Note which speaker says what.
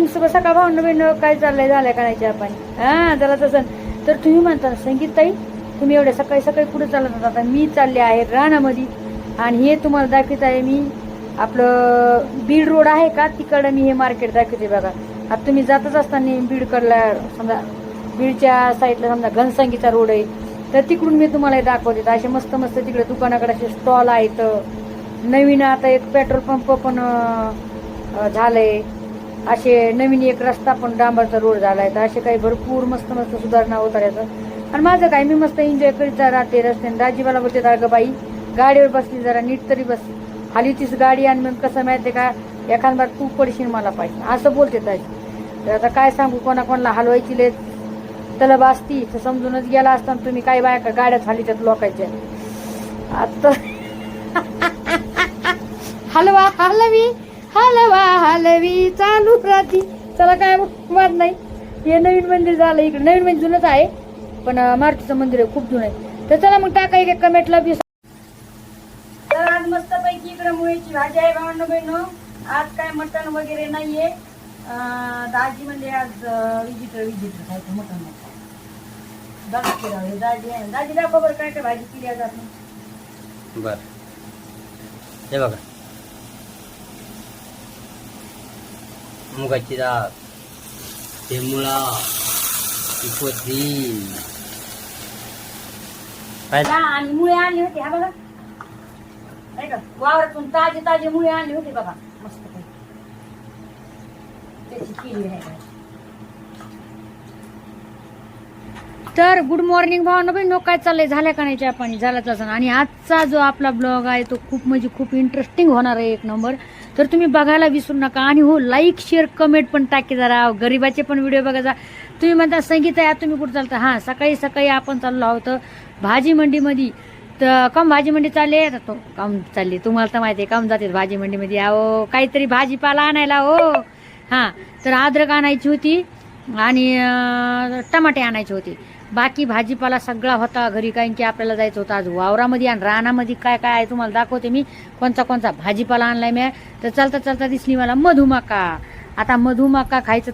Speaker 1: Morning सुबह सकाळ भावना काय चाललंय झालंय करायचे आपण हा जरा तसं. तर तुम्ही म्हणता संगीताई तुम्ही एवढ्या सकाळी सकाळी कुठे चालत आता मी चालले आहे रानामध्ये आणि हे तुम्हाला दाखवत आहे मी आपलं बीड रोड आहे का तिकडं मी हे मार्केट दाखवते बघा. आता तुम्ही जातच असताना बीडकडला समजा बीडच्या साईडला समजा घनसंगीचा रोड आहे तर तिकडून मी तुम्हाला हे दाखवते. असे मस्त मस्त तिकडे दुकानाकडे असे स्टॉल आहेत. नवीन आता एक पेट्रोल पंप पण झालंय. असे नवीन एक रस्ता पण डांबरचा रोड झालाय. तर असे काही भरपूर मस्त मस्त सुधारणा होत आहेत. आणि माझं काय मी मस्त एन्जॉय करीत राहते रस्त्याने. दाजीबाला बोलते अगं बाई गाडीवर बसली जरा नीट तरी बस खालीचीच गाडी आणि मग कसं माहितीये का एखाद बार तू पडशील मला पाहिजे असं बोलते दाजी. तर आता काय सांगू कोणाकोणाला हलवायची ले तलब असती तर समजूनच गेला असताना तुम्ही काय बायका गाड्या झालीच्यात लोकांच्या. आता हलवा हलवी हलवा हलवी चालू राहती. चला काय वाद नाही. हे नवीन मंदिर झालं इकडे. नवीन म्हणजे जुनंच आहे पण मारुतीचं मंदिर आहे खूप जुनं आहे. तर चला मग टाका एक कमेंटला बी. तर आज मस्त पैकी इकडे मुळीची भाजी आहे भावंड बहिण. आज काय मटण वगैरे नाहीये. दाजी म्हणजे आज विजिटर खायचं मटण दाखवते राहू दाजी आहे. दाजी दाखव बरं काय काय भाजी केली आज आपण.
Speaker 2: बर हे बघा मुगाची डाळ ते मुळा ती कोथिंबीर
Speaker 1: आणि मुळे आणली होती हा बघा नाही का वावरातून ताजे ताजे मुळे आणले होते बघा मस्त त्याची केली आहे. तर गुड मॉर्निंग भावना बहिण काय चाललंय झाल्या का नाही चहा पाणी झालाच असं. आणि आजचा जो आपला ब्लॉग आहे तो खूप म्हणजे खूप इंटरेस्टिंग होणार आहे एक नंबर. तर तुम्ही बघायला विसरू नका आणि हो लाईक शेअर कमेंट पण टाके जरा. गरीबाचे पण व्हिडिओ बघा. तुम्ही म्हणता संगीत आहे तुम्ही कुठं चालता हा सकाळी सकाळी आपण चाललो आहोत भाजी मंडीमध्ये. तर कम भाजी मंडी चालले तो काम चालली तुम्हाला तर माहिती आहे काम जाते भाजी मंडीमध्ये. अहो काहीतरी भाजीपाला आणायला हो हां. तर अद्रक आणायची होती आणि टमाटे आणायचे होते. बाकी भाजीपाला सगळा होता घरी कारण की आपल्याला जायचं होतं आज वावरामध्ये आणि रानामध्ये काय काय आहे तुम्हाला दाखवते मी कोणता कोणता भाजीपाला आणलाय मी. तर चालता चालता दिसली मला मधुमका. आता मधुमका खायचं